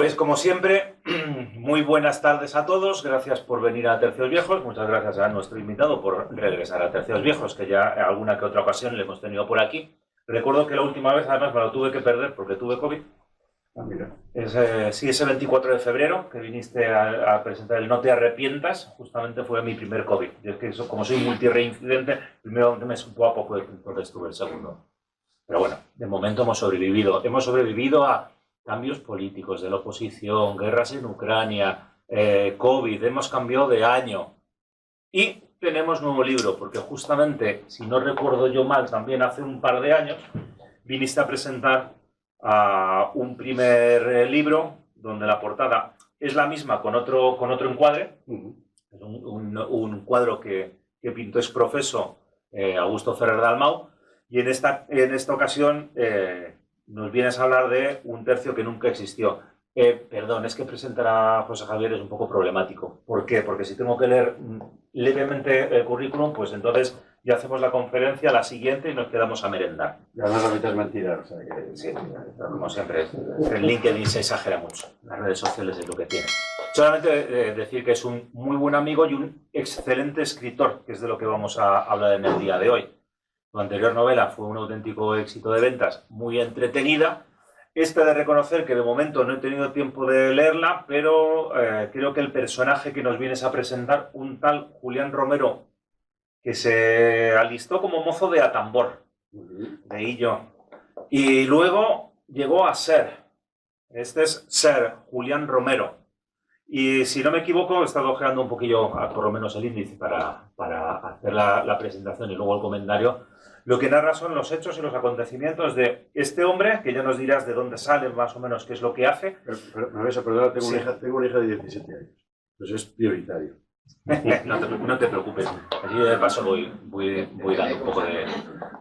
Pues como siempre, muy buenas tardes a todos, gracias por venir a Tercios Viejos, muchas gracias a nuestro invitado por regresar a Tercios Viejos, que ya en alguna que otra ocasión le hemos tenido por aquí. Recuerdo que la última vez, además, me lo tuve que perder porque tuve COVID. Mira. Ese 24 de febrero que viniste a presentar el No te arrepientas, justamente fue mi primer COVID. Y es que eso, como soy multireincidente, primero me supo a poco, entonces tuve el segundo. Pero bueno, de momento hemos sobrevivido. Hemos sobrevivido a cambios políticos de la oposición, guerras en Ucrania, COVID, hemos cambiado de año. Y tenemos nuevo libro, porque justamente, si no recuerdo yo mal, también hace un par de años, viniste a presentar un primer libro donde la portada es la misma con otro encuadre. Es un cuadro que pintó exprofeso Augusto Ferrer Dalmau, y en esta ocasión nos vienes a hablar de un tercio que nunca existió. Perdón, es que presentar a José Javier es un poco problemático. ¿Por qué? Porque si tengo que leer levemente el currículum, pues entonces ya hacemos la conferencia, la siguiente, y nos quedamos a merendar. Y además la mitad es mentira. O sea que... Sí, como siempre, en LinkedIn se exagera mucho. Las redes sociales es lo que tienen. Solamente decir que es un muy buen amigo y un excelente escritor, que es de lo que vamos a hablar en el día de hoy. Tu anterior novela fue un auténtico éxito de ventas, muy entretenida. Esta de reconocer que de momento no he tenido tiempo de leerla, pero creo que el personaje que nos vienes a presentar, un tal Julián Romero, que se alistó como mozo de Atambor, de Hillo, y luego llegó a ser. Este es Ser Julián Romero. Y si no me equivoco, he estado ojeando un poquillo, por lo menos el índice, para hacer la presentación y luego el comentario. Lo que narra son los hechos y los acontecimientos de este hombre, que ya nos dirás de dónde sale, más o menos qué es lo que hace. Perdona, tengo una hija de 17 años. Pues es prioritario. No te preocupes. Así de paso voy dando un poco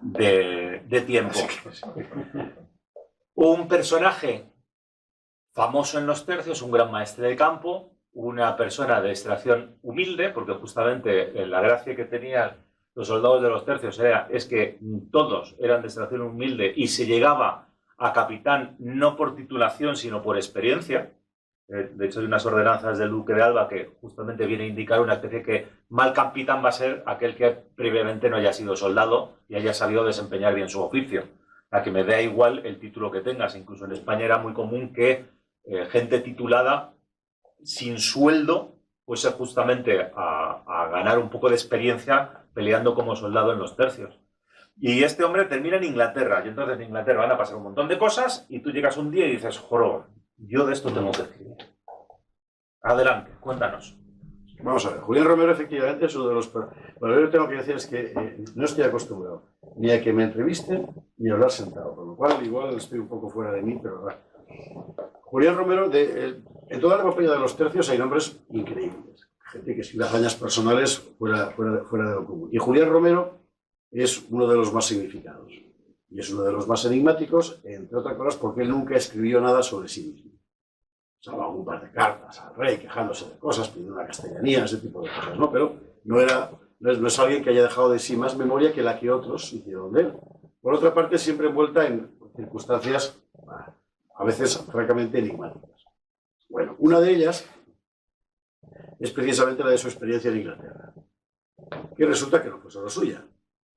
de tiempo. Un personaje famoso en los tercios, un gran maestre de campo, una persona de extracción humilde, porque justamente la gracia que tenían los soldados de los tercios es que todos eran de extracción humilde y se llegaba a capitán no por titulación, sino por experiencia. De hecho, hay unas ordenanzas del duque de Alba que justamente viene a indicar una especie que mal capitán va a ser aquel que previamente no haya sido soldado y haya sabido desempeñar bien su oficio. A que me da igual el título que tengas. Incluso en España era muy común que gente titulada sin sueldo fuese justamente a ganar un poco de experiencia peleando como soldado en los tercios. Y este hombre termina en Inglaterra, y entonces en Inglaterra van a pasar un montón de cosas, y tú llegas un día y dices, joro, yo de esto tengo que escribir. Adelante, cuéntanos. Vamos a ver, Julián Romero efectivamente es uno de los... Lo primero que tengo que decir es que no estoy acostumbrado ni a que me entrevisten ni a hablar sentado, con lo cual igual estoy un poco fuera de mí, pero... Julián Romero, en toda la epopeya de los tercios hay nombres increíbles. Gente que escribe hazañas personales fuera de lo común. Y Julián Romero es uno de los más significados. Y es uno de los más enigmáticos, entre otras cosas, porque él nunca escribió nada sobre sí mismo. Salvo algún par de cartas al rey, quejándose de cosas, pidiendo una castellanía, ese tipo de cosas, ¿no? Pero no es alguien que haya dejado de sí más memoria que la que otros hicieron de él. Por otra parte, siempre envuelta en circunstancias, a veces, francamente, enigmáticas. Bueno, una de ellas es precisamente la de su experiencia en Inglaterra, que resulta que no fue solo suya,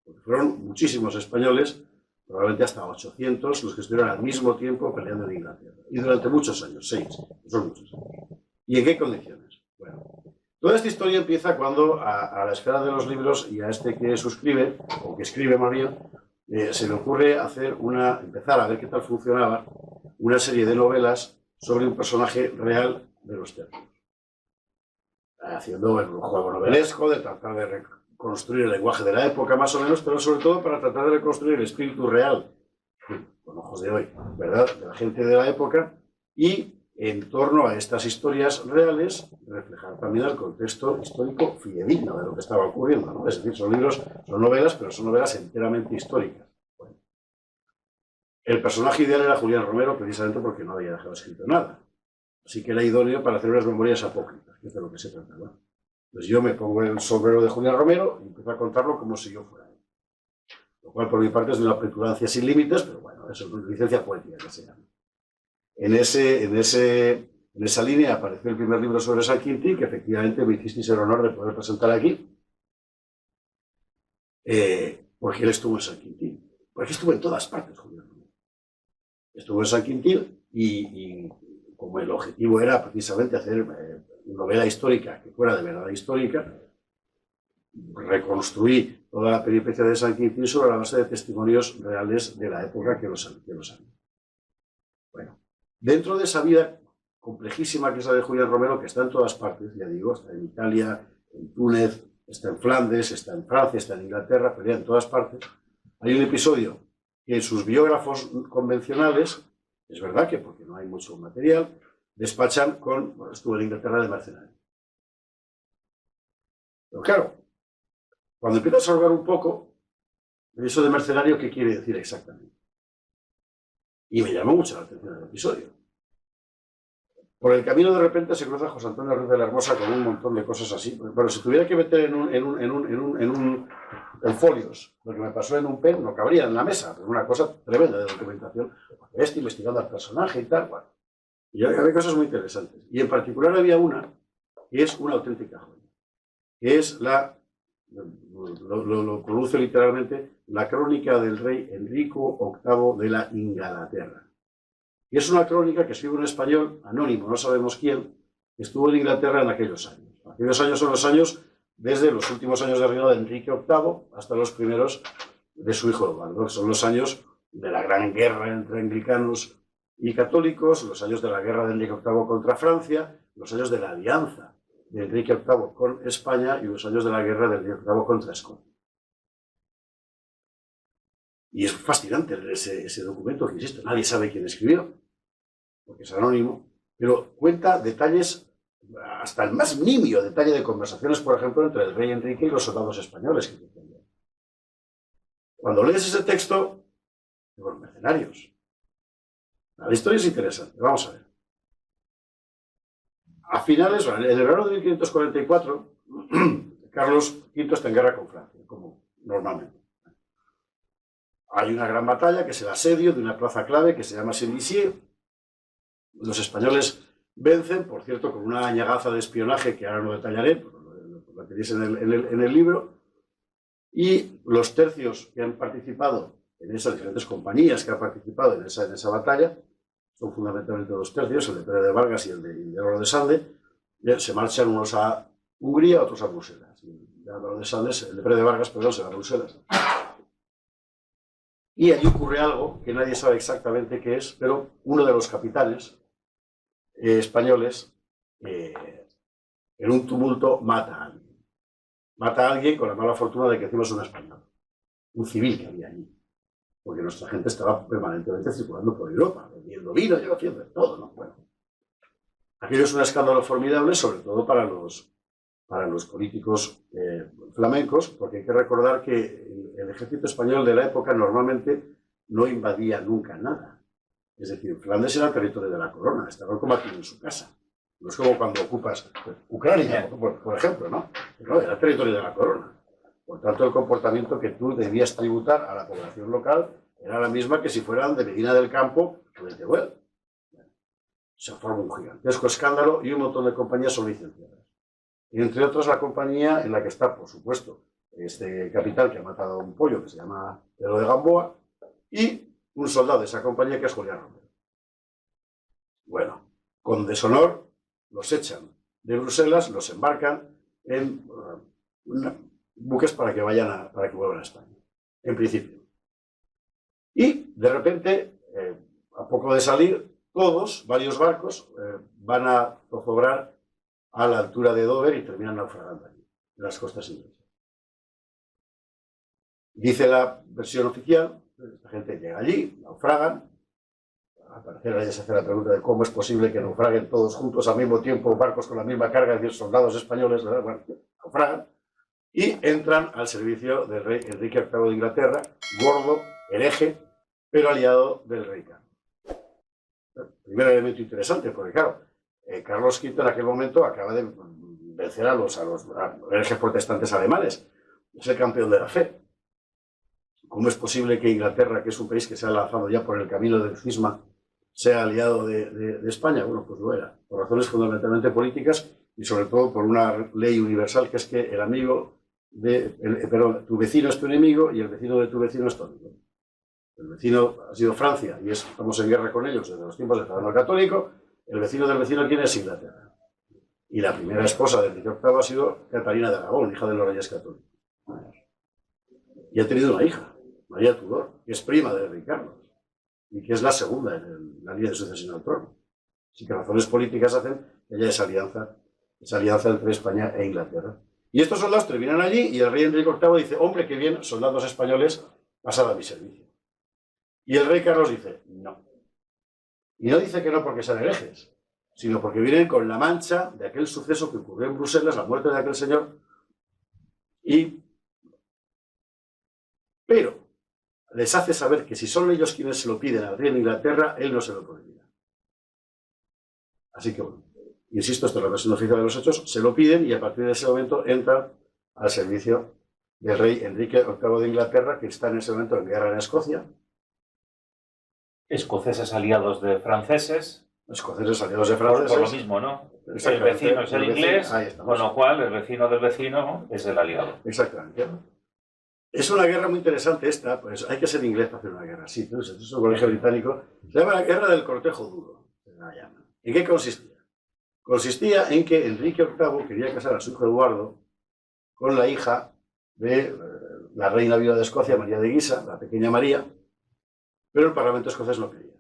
porque fueron muchísimos españoles, probablemente hasta 800, los que estuvieron al mismo tiempo peleando en Inglaterra, y durante muchos años, 6, son muchos años. ¿Y en qué condiciones? Bueno, toda esta historia empieza cuando a la esfera de los libros y a este que suscribe, o que escribe más bien, se le ocurre empezar a ver qué tal funcionaba una serie de novelas sobre un personaje real de los tercios. Haciendo un juego novelesco de tratar de reconstruir el lenguaje de la época más o menos, pero sobre todo para tratar de reconstruir el espíritu real, con ojos de hoy, ¿verdad?, de la gente de la época, y en torno a estas historias reales reflejar también el contexto histórico fidedigno de lo que estaba ocurriendo, ¿no? Es decir, son novelas, pero son novelas enteramente históricas. Bueno. El personaje ideal era Julián Romero, precisamente porque no había dejado escrito nada. Así que era idóneo para hacer unas memorias apócrifas, que es de lo que se trataba. Pues yo me pongo el sombrero de Julián Romero y empiezo a contarlo como si yo fuera él. Lo cual, por mi parte, es de una petulancia sin límites, pero bueno, eso es una licencia poética que se llama. En ese En esa línea apareció el primer libro sobre San Quintín, que efectivamente me hicisteis el honor de poder presentar aquí, porque él estuvo en San Quintín. Porque estuvo en todas partes, Julián Romero. Estuvo en San Quintín y como el objetivo era precisamente hacer novela histórica que fuera de verdad histórica, reconstruí toda la peripecia de San Quintín sobre la base de testimonios reales de la época que los había. Bueno, dentro de esa vida complejísima que es la de Julián Romero, que está en todas partes, ya digo, está en Italia, en Túnez, está en Flandes, está en Francia, está en Inglaterra, pero ya en todas partes, hay un episodio que en sus biógrafos convencionales, es verdad que porque no hay mucho material, despachan con, bueno, estuvo en Inglaterra de mercenario. Pero claro, cuando empiezas a hablar un poco, eso de mercenario, ¿qué quiere decir exactamente? Y me llamó mucho la atención el episodio. Por el camino de repente se cruza José Antonio Ruiz de la Hermosa con un montón de cosas así. Bueno, si tuviera que meter en folios lo que me pasó en un pen, no cabría en la mesa, pero una cosa tremenda de documentación. Porque estoy investigando al personaje y tal. Bueno. Y había cosas muy interesantes. Y en particular había una que es una auténtica joya, que es lo produce literalmente, la crónica del rey Enrico VIII de la Inglaterra. Y es una crónica que escribe un español anónimo, no sabemos quién, que estuvo en Inglaterra en aquellos años. Aquellos años son los años desde los últimos años de reinado de Enrique VIII hasta los primeros de su hijo Eduardo. Son los años de la gran guerra entre anglicanos y católicos, los años de la guerra de Enrique VIII contra Francia, los años de la alianza de Enrique VIII con España y los años de la guerra de Enrique VIII contra Escocia. Y es fascinante ese documento, que insisto, nadie sabe quién escribió, porque es anónimo, pero cuenta detalles, hasta el más nimio detalle de conversaciones, por ejemplo, entre el rey Enrique y los soldados españoles que defendían. Cuando lees ese texto, digo, los mercenarios. La historia es interesante, vamos a ver. A finales, en el verano de 1544, Carlos V está en guerra con Francia, como normalmente. Hay una gran batalla, que es el asedio de una plaza clave que se llama Saint-Lisieux. Los españoles vencen, por cierto, con una añagaza de espionaje que ahora no detallaré, lo tenéis en el libro, y los tercios que han participado en esas diferentes compañías que han participado en esa batalla, son fundamentalmente dos tercios, el de Pérez de Vargas y el de Álvaro de Sande, se marchan unos a Hungría, otros a Bruselas. El de Álvaro de Sande, el de Pérez de Vargas, perdón, se va a Bruselas. Y allí ocurre algo que nadie sabe exactamente qué es, pero uno de los capitanes españoles, en un tumulto, mata a alguien. Mata a alguien con la mala fortuna de que encima es un español, un civil que había allí. Porque nuestra gente estaba permanentemente circulando por Europa, vendiendo vino y haciendo todo, ¿no? Bueno, aquello es un escándalo formidable, sobre todo para los políticos flamencos, porque hay que recordar que el ejército español de la época normalmente no invadía nunca nada. Es decir, Flandes era el territorio de la corona, estaba combatiendo en su casa. No es como cuando ocupas Ucrania, por ejemplo, ¿no? No, era el territorio de la corona. Por tanto, el comportamiento que tú debías tributar a la población local era la misma que si fueran de Medina del Campo o de Teruel. Se forma un gigantesco escándalo y un montón de compañías son licenciadas. Y entre otras la compañía en la que está, por supuesto, este capitán que ha matado a un pollo que se llama Pedro de Gamboa y un soldado de esa compañía que es Julián Romero. Bueno, con deshonor los echan de Bruselas, los embarcan en buques para que vuelvan a España, en principio. Y de repente, a poco de salir, varios barcos, van a zozobrar a la altura de Dover y terminan naufragando allí, en las costas inglesas. Dice la versión oficial, esta gente llega allí, naufragan. Al parecer nadie se hace la pregunta de cómo es posible que naufraguen todos juntos al mismo tiempo, barcos con la misma carga, es decir, soldados españoles, ¿verdad? Bueno, naufragan y entran al servicio del rey Enrique VIII de Inglaterra, gordo, hereje, pero aliado del rey Carlos. Primer elemento interesante, porque claro, Carlos V en aquel momento acaba de vencer a los herejes protestantes alemanes, es el campeón de la fe. ¿Cómo es posible que Inglaterra, que es un país que se ha lanzado ya por el camino del cisma, sea aliado de España. Bueno, pues lo era, por razones fundamentalmente políticas y sobre todo por una ley universal, que es que el amigo perdón, tu vecino es tu enemigo y el vecino de tu vecino es tu amigo. El vecino ha sido Francia y estamos en guerra con ellos desde los tiempos del Fernando el Católico. El vecino del vecino, ¿quién es? Inglaterra. Y la primera esposa de Enrique VIII ha sido Catalina de Aragón, hija de los reyes católicos. Y ha tenido una hija, María Tudor, que es prima de Ricardo y que es la segunda en la línea de sucesión al trono. Así que razones políticas hacen que haya esa alianza entre España e Inglaterra. Y estos soldados terminan allí y el rey Enrique VIII dice, hombre, qué bien, soldados españoles, pasad a mi servicio. Y el rey Carlos dice, no. Y no dice que no porque sean herejes, sino porque vienen con la mancha de aquel suceso que ocurrió en Bruselas, la muerte de aquel señor, pero les hace saber que si son ellos quienes se lo piden al rey de Inglaterra, él no se lo prohibirá. Así que bueno, insisto, esto es la versión oficial de los hechos, se lo piden y a partir de ese momento entran al servicio del rey Enrique VIII de Inglaterra, que está en ese momento en guerra en Escocia. Escoceses aliados de franceses. Escoceses aliados de franceses. Por lo mismo, ¿no? El vecino es el inglés, con lo cual el vecino del vecino es el aliado. Exactamente. Es una guerra muy interesante esta, pues hay que ser inglés para hacer una guerra así. Entonces, es un colegio británico. Se llama la guerra del cortejo duro. ¿En qué consistía? Consistía en que Enrique VIII quería casar a su hijo Eduardo con la hija de la reina viuda de Escocia, María de Guisa, la pequeña María, pero el Parlamento escocés no quería.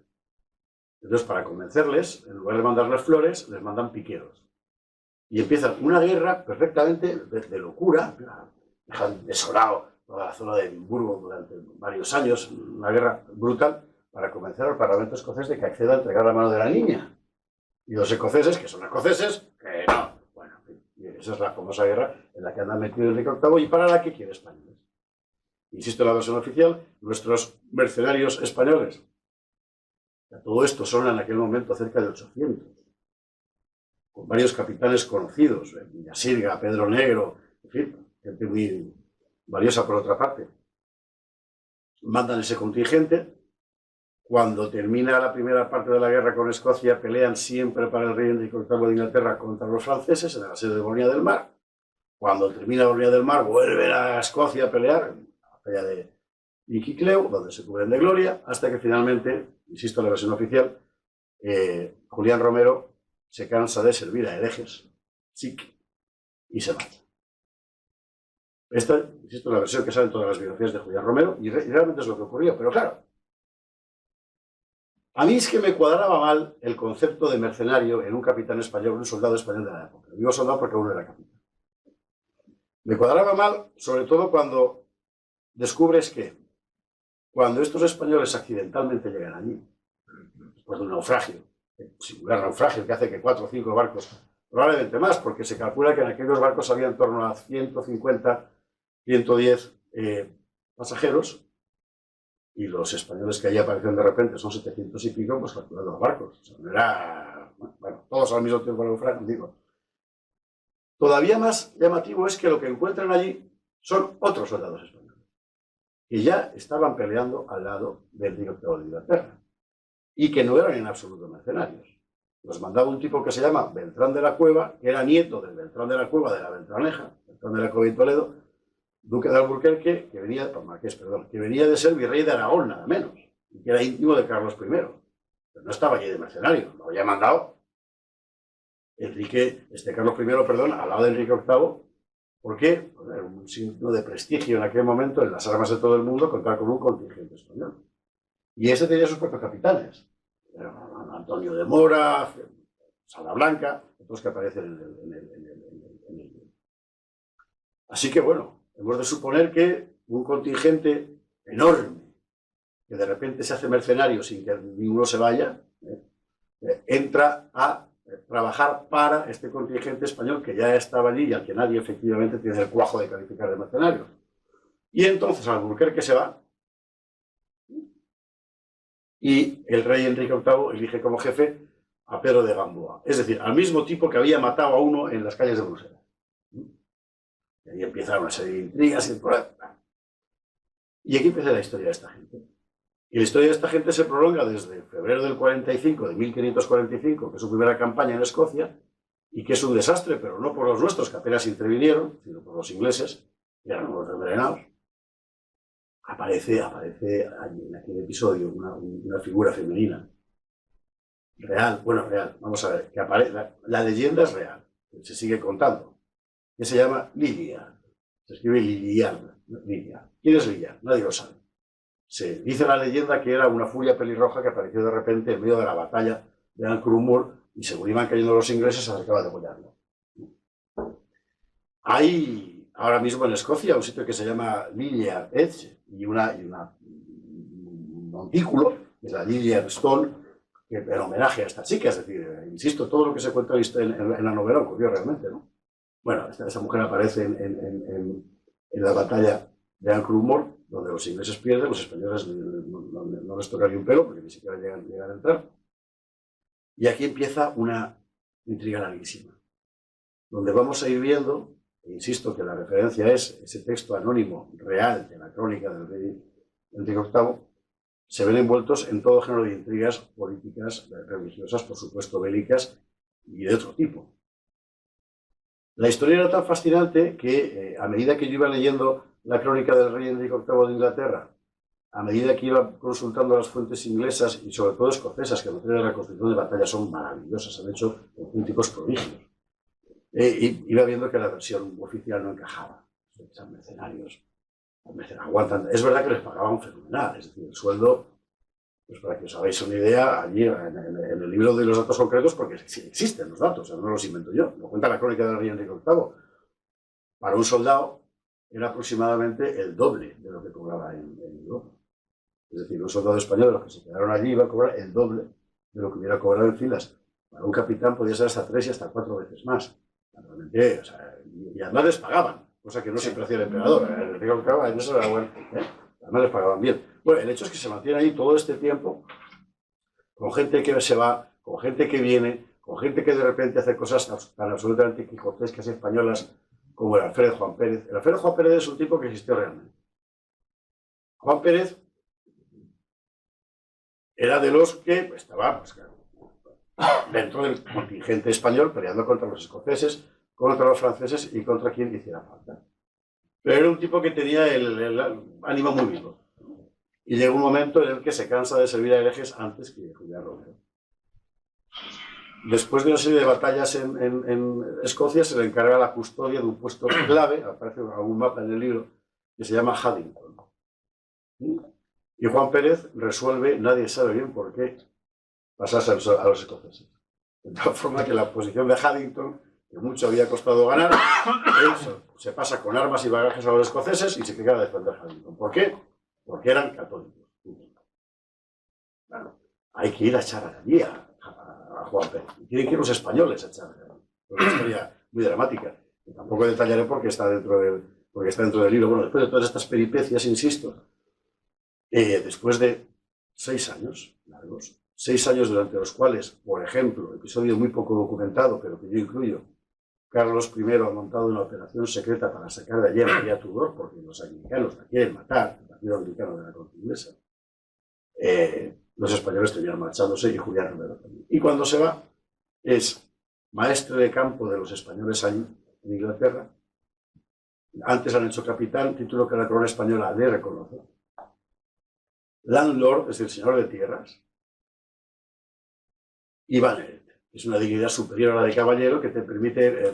Entonces, para convencerles, en lugar de mandarles flores, les mandan piqueros. Y empiezan una guerra perfectamente de locura, dejan desolado toda la zona de Edimburgo durante varios años, una guerra brutal, para convencer al Parlamento escocés de que acceda a entregar la mano de la niña. Y los escoceses, que son escoceses, que no. Bueno, y esa es la famosa guerra en la que anda metido Enrique VIII y para la que quiere españoles. Insisto en la versión oficial, nuestros mercenarios españoles, a todo esto son en aquel momento cerca de 800, con varios capitanes conocidos, Villasirga, Pedro Negro, en fin, gente muy valiosa por otra parte. Mandan ese contingente. Cuando termina la primera parte de la guerra con Escocia, pelean siempre para el rey Enrique VIII de Inglaterra contra los franceses en el asedio de Bonilla del Mar. Cuando termina Bonilla del Mar, vuelven a Escocia a pelear, en la batalla de Iquicleu, donde se cubren de gloria, hasta que finalmente, insisto en la versión oficial, Julián Romero se cansa de servir a herejes, SIC, y se mata. Esta, insisto, es la versión que sale en todas las biografías de Julián Romero, y realmente es lo que ocurrió, pero claro, a mí es que me cuadraba mal el concepto de mercenario en un capitán español, un soldado español de la época. Digo soldado porque uno era capitán. Me cuadraba mal, sobre todo cuando descubres que cuando estos españoles accidentalmente llegan allí, después de un naufragio, un singular naufragio que hace que 4 o 5 barcos, probablemente más, porque se calcula que en aquellos barcos había en torno a 150, 110 pasajeros, y los españoles que allí aparecen de repente son 700 y pico, pues calculando los barcos. O sea, no era, bueno, todos al mismo tiempo en naufragio, digo. Todavía más llamativo es que lo que encuentran allí son otros soldados españoles, que ya estaban peleando al lado del Enrique VIII de Inglaterra, y que no eran en absoluto mercenarios. Los mandaba un tipo que se llama Beltrán de la Cueva, que era nieto del Beltrán de la Cueva de la Beltraneja, Beltrán de la Cueva y Toledo, duque de Alburquerque, que venía de ser virrey de Aragón, nada menos, y que era íntimo de Carlos I. Pero no estaba allí de mercenario, lo había mandado Carlos I, al lado de Enrique VIII, porque era un signo de prestigio en aquel momento en las armas de todo el mundo contar con un contingente español. Y ese tenía sus propios capitanes, Antonio de Mora, Salablanca, otros que aparecen en el libro. Así que bueno, hemos de suponer que un contingente enorme, que de repente se hace mercenario sin que ninguno se vaya, entra a trabajar para este contingente español que ya estaba allí y al que nadie efectivamente tiene el cuajo de calificar de mercenario. Y entonces Alburquerque se va y el rey Enrique VIII elige como jefe a Pedro de Gamboa, es decir, al mismo tipo que había matado a uno en las calles de Bruselas. Y ahí empieza una serie de intrigas y aquí empieza la historia de esta gente. Y la historia de esta gente se prolonga desde febrero del 45, de 1545, que es su primera campaña en Escocia, y que es un desastre, pero no por los nuestros, que apenas intervinieron, sino por los ingleses, que eran unos envenenados. Aparece en aquel episodio una figura femenina. Real, bueno, real, vamos a ver, que la leyenda es real, se sigue contando, que se llama Lilia. Se escribe Lilian, Lilia. ¿Quién es Lilia? Nadie lo sabe. Se dice la leyenda que era una furia pelirroja que apareció de repente en medio de la batalla de Ancrumur y según iban cayendo los ingleses se acercaba a degollarlo. Hay ahora mismo en Escocia un sitio que se llama Lilia Edge y un montículo, que es la Lilia Stone, que en homenaje a esta chica, es decir, insisto, todo lo que se cuenta en la novela ocurrió realmente, ¿no? Bueno, esta mujer aparece en la batalla de Ancrumor, donde los ingleses pierden, los españoles no les toca ni un pelo, porque ni siquiera llegan a entrar. Y aquí empieza una intriga larguísima, donde vamos a ir viendo, e insisto que la referencia es ese texto anónimo real de la crónica del rey Enrique VIII, se ven envueltos en todo género de intrigas políticas, religiosas, por supuesto bélicas y de otro tipo. La historia era tan fascinante que a medida que yo iba leyendo la crónica del rey Enrique VIII de Inglaterra, a medida que iba consultando las fuentes inglesas y sobre todo escocesas, que en materia de reconstrucción de batallas son maravillosas, han hecho auténticos prodigios, iba viendo que la versión oficial no encajaba. Son mercenarios, aguantan. Es verdad que les pagaban fenomenal, es decir, el sueldo, pues para que os hagáis una idea, allí en el libro de los datos concretos, porque sí existen los datos, no los invento yo, lo cuenta la crónica del rey Enrique VIII. Para un soldado era aproximadamente el doble de lo que cobraba en Europa. Es decir, un soldado español de los que se quedaron allí iba a cobrar el doble de lo que hubiera cobrado en filas. Para un capitán podía ser hasta 3 y hasta 4 veces más. Realmente, o sea, y además les pagaban, cosa que no siempre hacía el emperador. El Enrique VIII en eso era bueno, además les pagaban bien. Bueno, el hecho es que se mantiene ahí todo este tiempo con gente que se va, con gente que viene, con gente que de repente hace cosas tan absolutamente quijotescas y españolas como el alférez Juan Pérez. El alférez Juan Pérez es un tipo que existió realmente. Juan Pérez era de los que estaba dentro del contingente español peleando contra los escoceses, contra los franceses y contra quien hiciera falta. Pero era un tipo que tenía el ánimo muy vivo. Y llega un momento en el que se cansa de servir a herejes antes que Julián Romero. Después de una serie de batallas en Escocia, se le encarga la custodia de un puesto clave, aparece algún mapa en el libro, que se llama Haddington. Y Juan Pérez resuelve, nadie sabe bien por qué, pasarse a los escoceses. De tal forma que la posición de Haddington, que mucho había costado ganar, se pasa con armas y bagajes a los escoceses y se queda a defender Haddington. ¿Por qué? Porque eran católicos. Bueno, hay que ir a echar allí a Juan Pérez. Y tienen que ir los españoles a echar allí. Es una historia muy dramática. Que tampoco detallaré porque está dentro del libro. Bueno, después de todas estas peripecias, insisto, después de 6 años largos, 6 años durante los cuales, por ejemplo, episodio muy poco documentado, pero que yo incluyo, Carlos I ha montado una operación secreta para sacar de allí a María Tudor, porque los anglicanos la quieren matar, el partido anglicano de la corte inglesa. Los españoles terminan marchándose y Julián Romero también. Y cuando se va, es maestre de campo de los españoles allí, en Inglaterra. Antes han hecho capitán, título que la corona española le reconoce. Landlord, es decir, señor de tierras. Y Banneret, que es una dignidad superior a la de caballero que te permite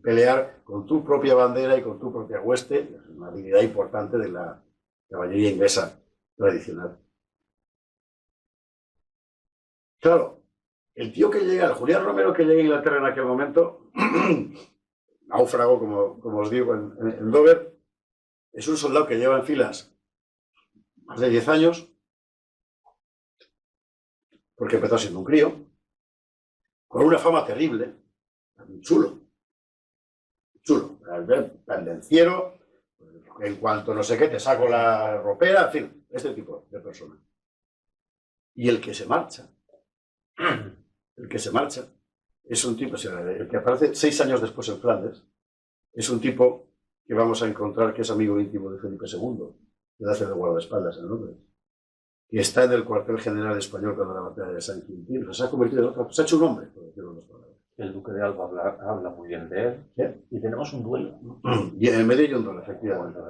pelear con tu propia bandera y con tu propia hueste, es una dignidad importante de la caballería inglesa tradicional. Claro, el tío que llega, el Julián Romero que llega a Inglaterra en aquel momento, náufrago, como os digo, en Dover, es un soldado que lleva en filas más de 10 años, porque empezó siendo un crío, con una fama terrible, chulo, pendenciero, en cuanto no sé qué, te saco la ropera, en fin, este tipo de persona. Y el que se marcha, es un tipo, o sea, el que aparece 6 años después en Flandes, es un tipo que vamos a encontrar que es amigo íntimo de Felipe II, que hace de guardaespaldas en Londres. que está en el cuartel general español cuando la batalla de San Quintín, se ha convertido en otra, se ha hecho un hombre, por decirlo de otras palabras. El duque de Alba habla muy bien de él. ¿Sí? Y tenemos un duelo. Y en el medio hay un duelo, efectivamente.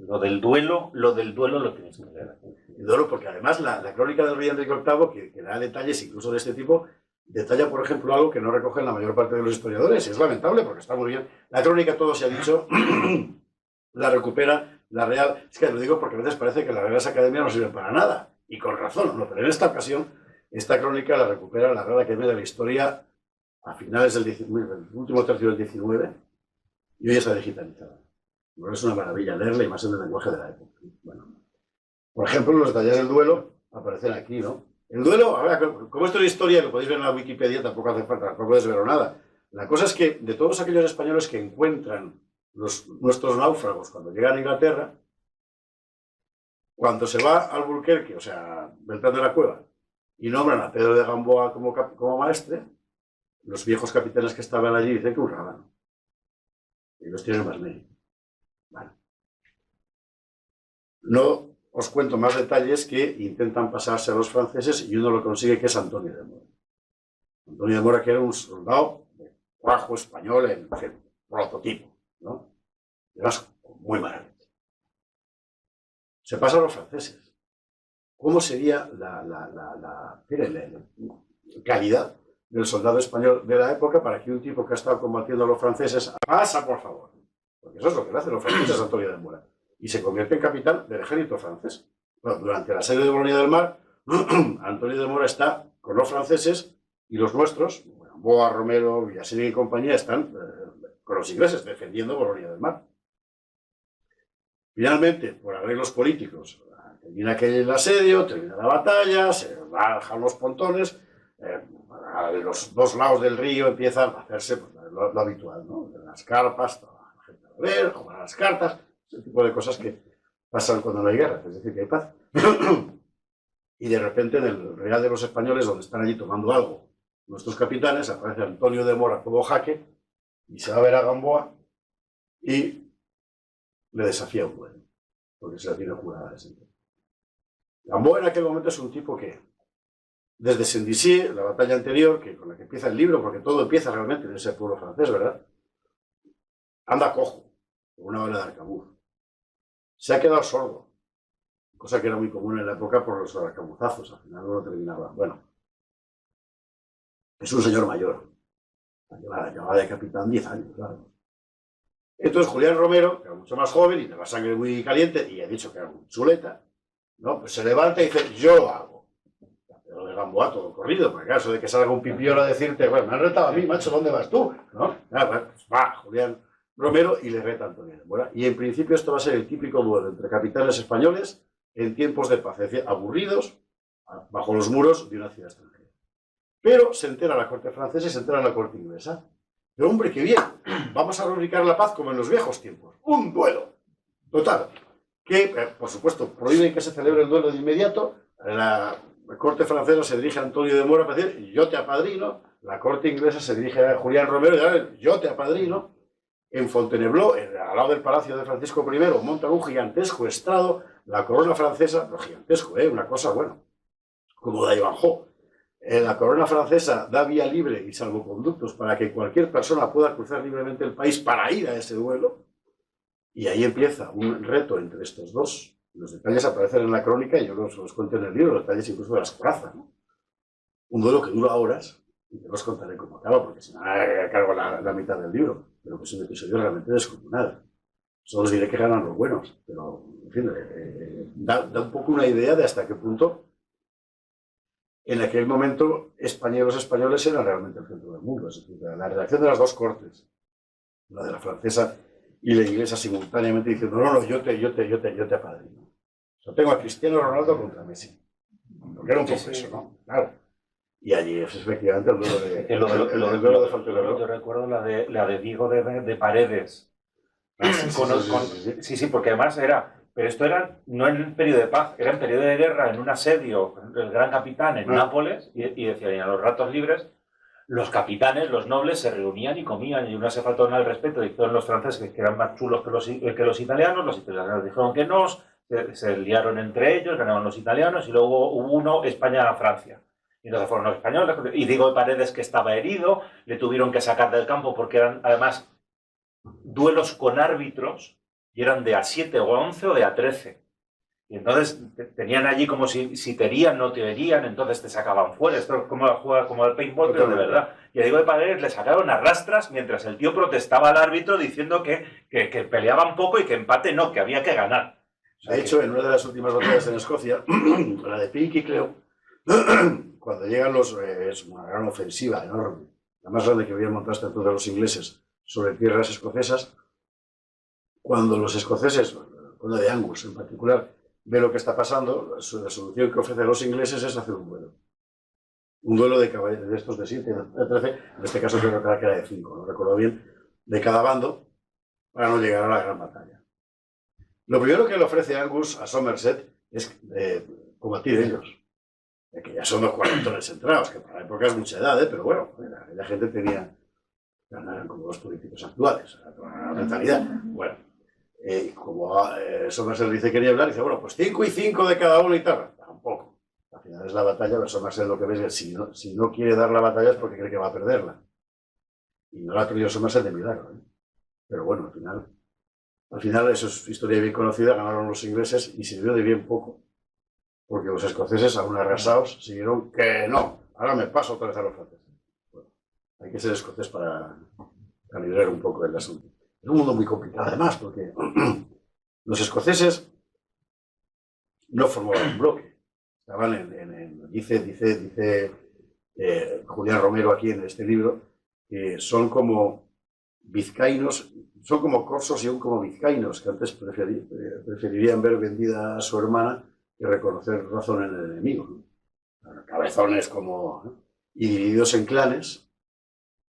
Lo del duelo lo tienes que leer. El duelo, porque además la crónica del rey Enrique VIII, que da detalles incluso de este tipo, detalla, por ejemplo, algo que no recogen la mayor parte de los historiadores. Es lamentable porque está muy bien. La crónica, todo se ha dicho, la recupera la Real. Es que lo digo porque a veces parece que la Real Academia no sirve para nada. Y con razón, ¿no? Pero en esta ocasión, esta crónica la recupera la Real Academia de la Historia a finales del último tercio del 19 y hoy está digitalizada. Bueno, es una maravilla leerla y más en el lenguaje de la época. Bueno, por ejemplo, los detalles del duelo aparecen aquí, ¿no? El duelo, ahora, como esto es historia, lo podéis ver en la Wikipedia, tampoco hace falta, tampoco desvelo nada. La cosa es que de todos aquellos españoles que encuentran nuestros náufragos cuando llegan a Inglaterra, cuando se va al Alburquerque, o sea, Beltrán de la Cueva, y nombran a Pedro de Gamboa como maestre, los viejos capitanes que estaban allí dicen que un rábano. Ellos tienen más mérito. Vale. No os cuento más detalles que intentan pasarse a los franceses y uno lo consigue, que es Antonio de Mora. Antonio de Mora, que era un soldado de cuajo español en prototipo, ¿no? Además, muy maravilla. Se pasa a los franceses. ¿Cómo sería la calidad del soldado español de la época para que un tipo que ha estado combatiendo a los franceses pasa, por favor? Porque eso es lo que le hacen los franceses a Antonio de Mora. Y se convierte en capitán del ejército francés. Bueno, durante la serie de Bolonia del Mar, Antonio de Mora está con los franceses y los nuestros, Boa, Romero, Villaseñor y compañía, están con los ingleses defendiendo Bolonia del Mar. Finalmente, por arreglos políticos, termina aquel asedio, termina la batalla, se bajan los pontones, a los dos lados del río empiezan a hacerse pues, lo habitual, ¿no? Las carpas, toda la gente a beber, jugar a las cartas, ese tipo de cosas que pasan cuando no hay guerra, es decir, que hay paz. Y de repente en el Real de los Españoles, donde están allí tomando algo, nuestros capitanes, aparece Antonio de Mora todo jaque y se va a ver a Gamboa y le desafía un duelo, porque se la tiene jurada de siempre. Gamboa en aquel momento es un tipo que, desde Saint-Dizier, la batalla anterior, que con la que empieza el libro, porque todo empieza realmente en ese pueblo francés, ¿verdad? Anda cojo, con una bala de arcabuz. Se ha quedado sordo, cosa que era muy común en la época por los arcabuzazos, al final no lo terminaba. Bueno, es un señor mayor, acababa de capitán 10 años, claro. Entonces Julián Romero, que era mucho más joven y de la sangre muy caliente, y he dicho que era un chuleta, ¿no? Pues se levanta y dice, yo lo hago. Pero de Gamboa todo corrido, porque caso de que salga un pipiolo a decirte, bueno, me han retado a mí, macho, ¿dónde vas tú? ¿No? Pues va Julián Romero y le reta a Antonio de Mora. Y en principio esto va a ser el típico duelo entre capitanes españoles en tiempos de paz, es decir, aburridos, bajo los muros de una ciudad extranjera. Pero se entera la corte francesa y se entera la corte inglesa. Pero hombre, qué bien, vamos a rubricar la paz como en los viejos tiempos. Un duelo. Total. Que, por supuesto, prohíben que se celebre el duelo de inmediato. La corte francesa se dirige a Antonio de Mora para decir, yo te apadrino. La corte inglesa se dirige a Julián Romero y dice, yo te apadrino. En Fontainebleau, al lado del palacio de Francisco I, montan un gigantesco estrado, la corona francesa, pero gigantesco, una cosa, bueno, como da Ivanhoe. La corona francesa da vía libre y salvoconductos para que cualquier persona pueda cruzar libremente el país para ir a ese duelo. Y ahí empieza un reto entre estos dos. Los detalles aparecen en la crónica y yo los cuento en el libro, los detalles incluso de las corazas, ¿no? Un duelo que dura horas y que os contaré cómo acaba, porque si no, cargo la mitad del libro. Pero que es un episodio realmente descomunal. Solo os diré que ganan los buenos, pero, en fin, da un poco una idea de hasta qué punto en aquel momento los españoles eran realmente el centro del mundo. Es decir, la redacción de las dos cortes, la de la francesa y la inglesa simultáneamente diciendo, no, yo te apadrino. O sea, tengo a Cristiano Ronaldo contra Messi. Lo que era un poco eso, ¿no? Claro. Y allí es efectivamente el duelo de Fontainebleau. Yo recuerdo la de Diego de Paredes. Sí, porque además era... Pero esto era no en periodo de paz, era en periodo de guerra, en un asedio, el gran capitán en Nápoles, y decían, y a los ratos libres, los capitanes, los nobles, se reunían y comían, y no se faltó nada al respecto. Dijeron los franceses que eran más chulos que los italianos dijeron que no, se liaron entre ellos, ganaron los italianos y luego hubo uno España-Francia. Y entonces fueron los españoles, y Diego Paredes, que estaba herido, le tuvieron que sacar del campo porque eran además duelos con árbitros y eran de A7 o A11 o de A13. Y entonces tenían allí como si te herían, no te herían, entonces te sacaban fuera. Esto es como juega como el paintball, pero de verdad. Y a Diego de Paredes le sacaron a rastras mientras el tío protestaba al árbitro diciendo que peleaban poco y que empate no, que había que ganar. O sea, de hecho, en una de las últimas batallas en Escocia, la de Pink y Cleo, cuando llegan es una gran ofensiva enorme, la más grande que habían montado hasta entonces los ingleses sobre tierras escocesas. Cuando los escoceses, cuando de Angus en particular, ve lo que está pasando, la solución que ofrecen los ingleses es hacer un duelo. Un duelo de caballeros de estos de 7, de 13, en este caso creo que era de 5, no recuerdo bien, de cada bando, para no llegar a la gran batalla. Lo primero que le ofrece Angus a Somerset es combatir ellos. Que ya son los cuarentones centrados, que para la época es mucha edad, pero bueno, la gente tenía, eran como los políticos actuales, la mentalidad. Bueno, como Somerset dice que quería hablar, dice, bueno, pues 5 y 5 de cada uno y tal. Tampoco. Al final es la batalla, pero Somerset lo que ves es que si no quiere dar la batalla es porque cree que va a perderla. Y no la ha perdido Somerset de milagro, ¿eh? Pero bueno, al final, eso es historia bien conocida, ganaron los ingleses y sirvió de bien poco. Porque los escoceses, aún arrasados, siguieron que no. Ahora me paso otra vez a los franceses. Bueno, hay que ser escocés para calibrar un poco el asunto. Es un mundo muy complicado, además, porque los escoceses no formaban un bloque. Estaban dice Julián Romero aquí en este libro, que son como vizcaínos, son como corsos y aún como vizcaínos, que antes preferirían ver vendida a su hermana que reconocer razón en el enemigo, ¿no? Cabezones como, ¿no? Y divididos en clanes,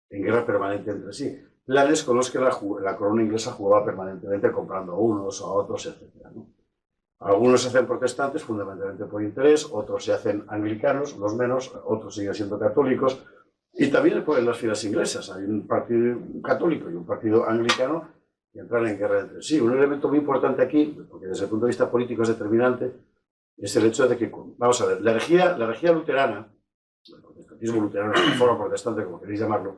en guerra permanente entre sí. Clanes con los que la corona inglesa jugaba permanentemente comprando a unos o a otros, etc., ¿no? Algunos se hacen protestantes fundamentalmente por interés, otros se hacen anglicanos, los menos, otros siguen siendo católicos. Y también en las filas inglesas hay un partido católico y un partido anglicano que entran en guerra entre sí. Un elemento muy importante aquí, porque desde el punto de vista político es determinante, es el hecho de que, vamos a ver, la herejía luterana, el protestantismo luterano, la forma protestante, como queréis llamarlo,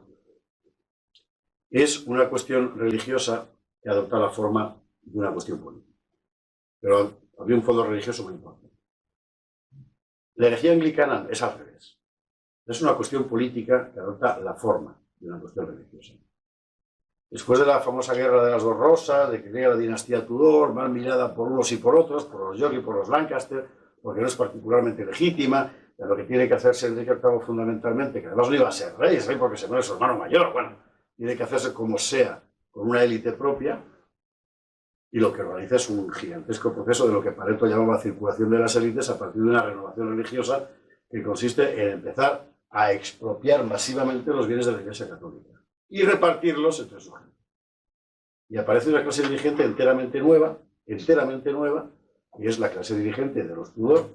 es una cuestión religiosa que adopta la forma de una cuestión política. Pero había un fondo religioso muy importante. La herejía anglicana es al revés. Es una cuestión política que adopta la forma de una cuestión religiosa. Después de la famosa guerra de las dos rosas, de que llega la dinastía Tudor, mal mirada por unos y por otros, por los York y por los Lancaster, porque no es particularmente legítima, de lo que tiene que hacerse Enrique VIII fundamentalmente, que además no iba a ser rey, es rey porque se muere su hermano mayor, bueno, tiene que hacerse como sea, con una élite propia, y lo que organiza es un gigantesco proceso de lo que Pareto llamaba circulación de las élites a partir de una renovación religiosa que consiste en empezar a expropiar masivamente los bienes de la Iglesia Católica y repartirlos entre su gente. Y aparece una clase dirigente enteramente nueva, y es la clase dirigente de los Tudor,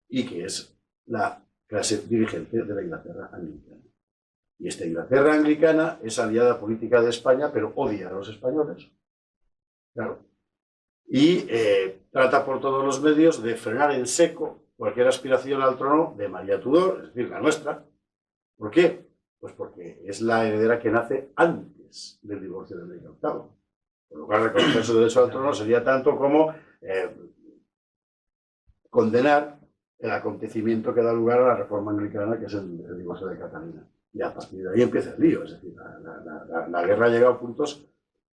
y que es la clase dirigente de la Inglaterra anglicana. Y esta Inglaterra anglicana es aliada política de España, pero odia a los españoles. Claro. Y trata por todos los medios de frenar en seco cualquier aspiración al trono de María Tudor, es decir, la nuestra. ¿Por qué? Pues porque es la heredera que nace antes del divorcio de Enrique VIII. Por lo cual, reconocer su derecho al trono sería tanto como condenar el acontecimiento que da lugar a la reforma anglicana, que es el divorcio de Catalina. Y a partir de ahí empieza el lío. Es decir, la guerra llega a puntos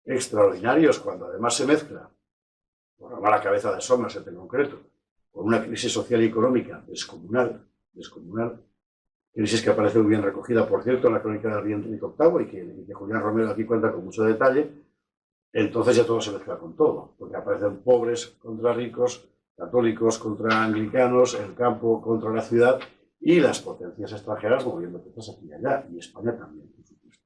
extraordinarios cuando además se mezcla, por la mala cabeza de Somerset en concreto, con una crisis social y económica descomunal, crisis que aparece muy bien recogida, por cierto, en la crónica del rey Enrique VIII y que Julián Romero aquí cuenta con mucho detalle. Entonces ya todo se mezcla con todo, porque aparecen pobres contra ricos, católicos contra anglicanos, el campo contra la ciudad y las potencias extranjeras moviendo piezas aquí y allá, y España también, por supuesto.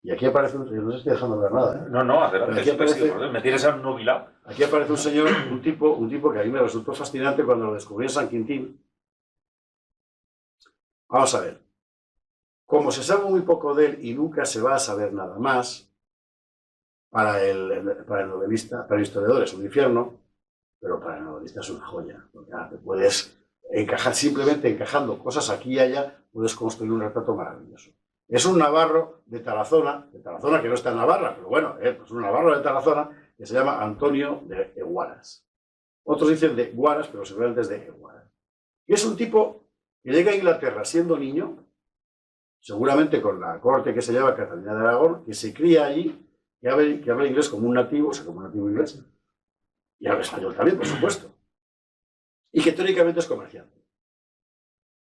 Y aquí aparece un señor, no se estoy dejando ver nada, ¿eh? No, adelante, aquí aparece, me tienes a un nubilado. Aquí aparece un señor, un tipo que a mí me resultó fascinante cuando lo descubrí en San Quintín. Vamos a ver. Como se sabe muy poco de él y nunca se va a saber nada más, para el novelista, para el historiador es un infierno, pero para el novelista es una joya, porque te puedes encajar, simplemente encajando cosas aquí y allá, puedes construir un retrato maravilloso. Es un navarro de Tarazona que no está en Navarra, pero bueno, pues un navarro de Tarazona que se llama Antonio de Eguaras. Otros dicen de Guaras, pero seguramente es de Eguaras. Y es un tipo que llega a Inglaterra siendo niño, seguramente con la corte que se llama Catalina de Aragón, que se cría allí, que habla inglés como un nativo, o sea, como un nativo inglés, y habla español también, por supuesto, y que teóricamente es comerciante.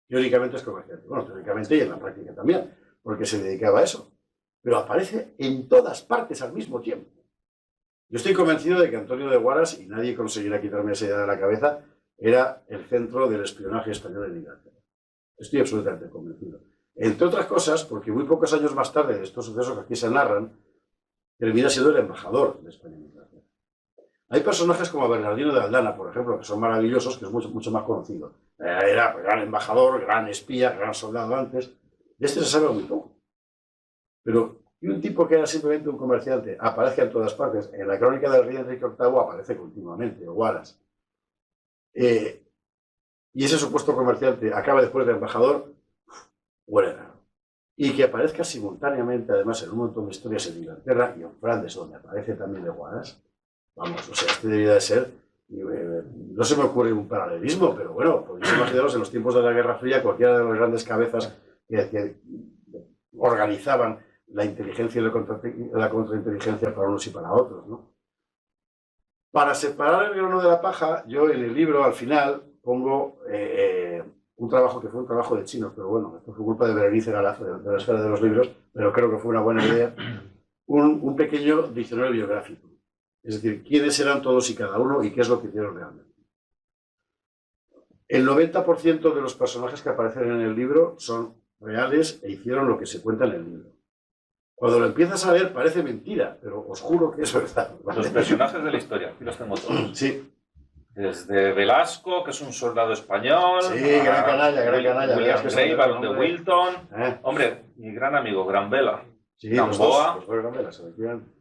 Bueno, teóricamente y en la práctica también, porque se dedicaba a eso. Pero aparece en todas partes al mismo tiempo. Yo estoy convencido de que Antonio de Guaras, y nadie conseguirá quitarme esa idea de la cabeza, era el centro del espionaje español en Inglaterra. Estoy absolutamente convencido. Entre otras cosas, porque muy pocos años más tarde de estos sucesos que aquí se narran, termina siendo el embajador de España en Inglaterra. Hay personajes como Bernardino de Aldana, por ejemplo, que son maravillosos, que es mucho más conocido. Era gran embajador, gran espía, gran soldado antes. De este se sabe muy poco. Pero y un tipo que era simplemente un comerciante aparece en todas partes. En la crónica del rey Enrique VIII aparece continuamente, Guaras. Y ese supuesto comerciante acaba después de embajador, huele raro. Y que aparezca simultáneamente, además, en un montón de historias en Inglaterra y en Flandes, donde aparece también de Guaras. Vamos, o sea, este debería de ser... no se me ocurre un paralelismo, pero bueno, podéis imaginaros en los tiempos de la Guerra Fría, cualquiera de las grandes cabezas que organizaban la inteligencia y la contrainteligencia para unos y para otros, ¿no? Para separar el grano de la paja, yo en el libro, al final, pongo un trabajo que fue un trabajo de chinos, pero bueno, esto fue culpa de Berenice Galaz, de la esfera de los libros, pero creo que fue una buena idea, un pequeño diccionario biográfico. Es decir, quiénes eran todos y cada uno y qué es lo que hicieron realmente. El 90% de los personajes que aparecen en el libro son reales e hicieron lo que se cuenta en el libro. Cuando lo empiezas a ver parece mentira, pero os juro que es verdad. Los personajes de la historia, aquí los tengo todos. Sí. Desde Velasco, que es un soldado español. Sí, gran canalla. William Gray, barón de Wilton. Hombre, mi gran amigo, Granvela. Sí, los dos Granvela, se requieren.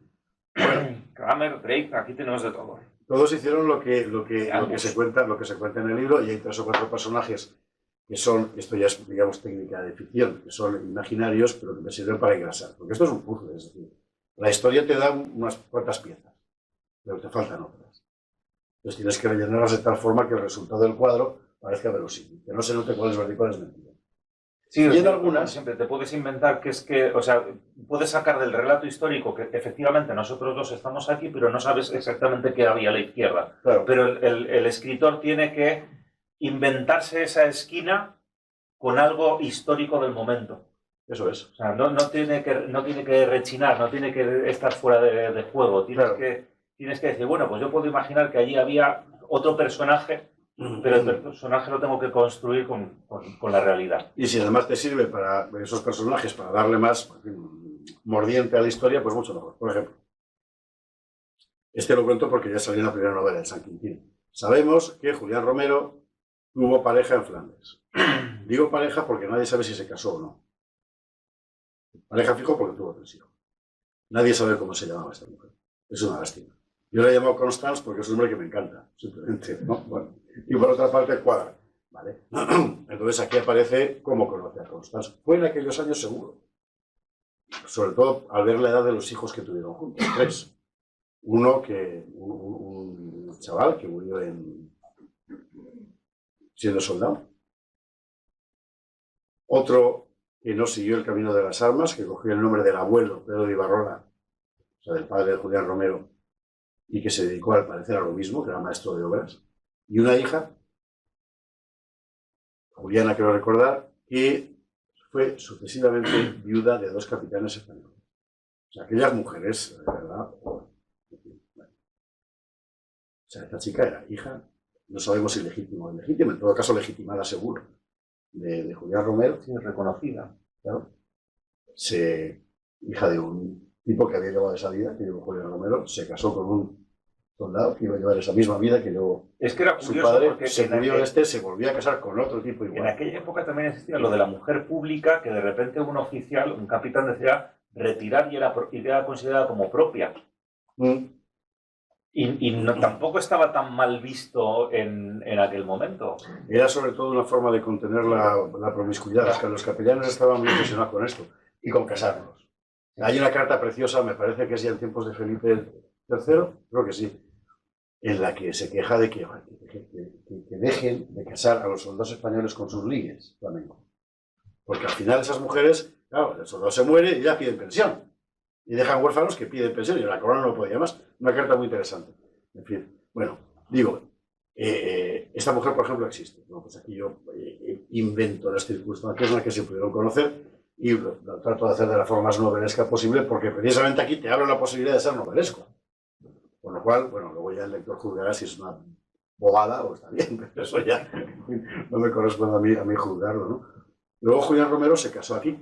Kramer, Drake, aquí tenemos de todo. Todos hicieron lo que se cuenta en el libro, y hay 3 o 4 personajes que son, esto ya es, digamos, técnica de ficción, que son imaginarios, pero que te sirven para engrasar. Porque esto es un puzzle, es decir, la historia te da unas cuantas piezas, pero te faltan otras. Entonces tienes que rellenarlas de tal forma que el resultado del cuadro parezca verosímil, que no se note cuál es verdad y cuál es mentira. Sí, y en algunas siempre te puedes inventar o sea, puedes sacar del relato histórico que efectivamente nosotros dos estamos aquí, pero no sabes exactamente qué había a la izquierda. Claro. Pero el escritor tiene que inventarse esa esquina con algo histórico del momento. Eso es. O sea, no tiene que rechinar, no tiene que estar fuera de juego. Tienes que decir, bueno, pues yo puedo imaginar que allí había otro personaje, pero el personaje lo tengo que construir con la realidad. Y si además te sirve para esos personajes, para darle más mordiente a la historia, pues mucho mejor. Por ejemplo, este lo cuento porque ya salió en la primera novela, de San Quintín. Sabemos que Julián Romero tuvo pareja en Flandes. Digo pareja porque nadie sabe si se casó o no. Pareja fijo porque tuvo 3 hijos. Nadie sabe cómo se llamaba esta mujer. Es una lástima. Yo la llamo Constance porque es un nombre que me encanta, simplemente, ¿no? Bueno, y por otra parte cuadra, ¿vale? Entonces aquí aparece cómo conoce a Constance. Fue en aquellos años seguro. Sobre todo al ver la edad de los hijos que tuvieron juntos, 3. Uno que, un chaval que murió siendo soldado. Otro que no siguió el camino de las armas, que cogió el nombre del abuelo, Pedro de Ibarrola, o sea, del padre de Julián Romero, y que se dedicó al parecer a lo mismo, que era maestro de obras. Y una hija, Juliana, quiero recordar, que fue sucesivamente viuda de 2 capitanes españoles. O sea, aquellas mujeres, de verdad. O sea, esta chica era hija, no sabemos si legítima o ilegítima, en todo caso legitimada seguro, de Julián Romero. Sí, reconocida. Claro. Hija de un tipo que había llevado esa vida, que llevó Julián Romero, se casó con un soldado que iba a llevar esa misma vida que luego es que era curioso, su padre, porque se murió se volvió a casar con otro tipo igual. En aquella época también existía lo de la mujer pública, que de repente un oficial, un capitán decía retirar y era considerada como propia. Tampoco estaba tan mal visto en aquel momento. Era sobre todo una forma de contener la promiscuidad. Los capellanes estaban muy obsesionados con esto y con casarlos. Hay una carta preciosa, me parece que es ya en tiempos de Felipe III, creo que sí, en la que se queja de que dejen de casar a los soldados españoles con sus ligues flamencos. Porque al final esas mujeres, claro, el soldado se muere y ya piden pensión. Y dejan huérfanos que piden pensión y la corona no podía más. Una carta muy interesante. En fin, bueno, digo, esta mujer, por ejemplo, existe. ¿No? Pues aquí yo invento las circunstancias en las que se pudieron conocer y lo trato de hacer de la forma más novelesca posible porque precisamente aquí te abro la posibilidad de ser novelesco. Con lo cual, bueno, luego ya el lector juzgará si es una bobada o está bien, pero eso ya no me corresponde a mí juzgarlo, ¿no? Luego Julián Romero se casó aquí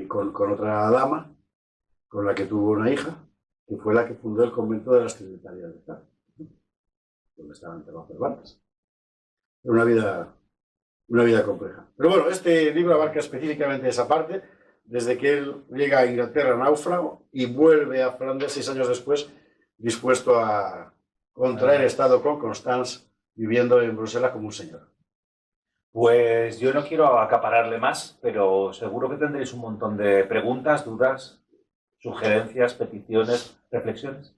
con otra dama con la que tuvo una hija, que fue la que fundó el convento de las Trinitarias de Cádiz, donde estaban enterrados Cervantes. Era una vida compleja. Pero bueno, este libro abarca específicamente esa parte, desde que él llega a Inglaterra náufrago y vuelve a Flandes 6 años después, dispuesto a contraer estado con Constance, viviendo en Bruselas como un señor. Pues yo no quiero acapararle más, pero seguro que tendréis un montón de preguntas, dudas, sugerencias, peticiones, reflexiones.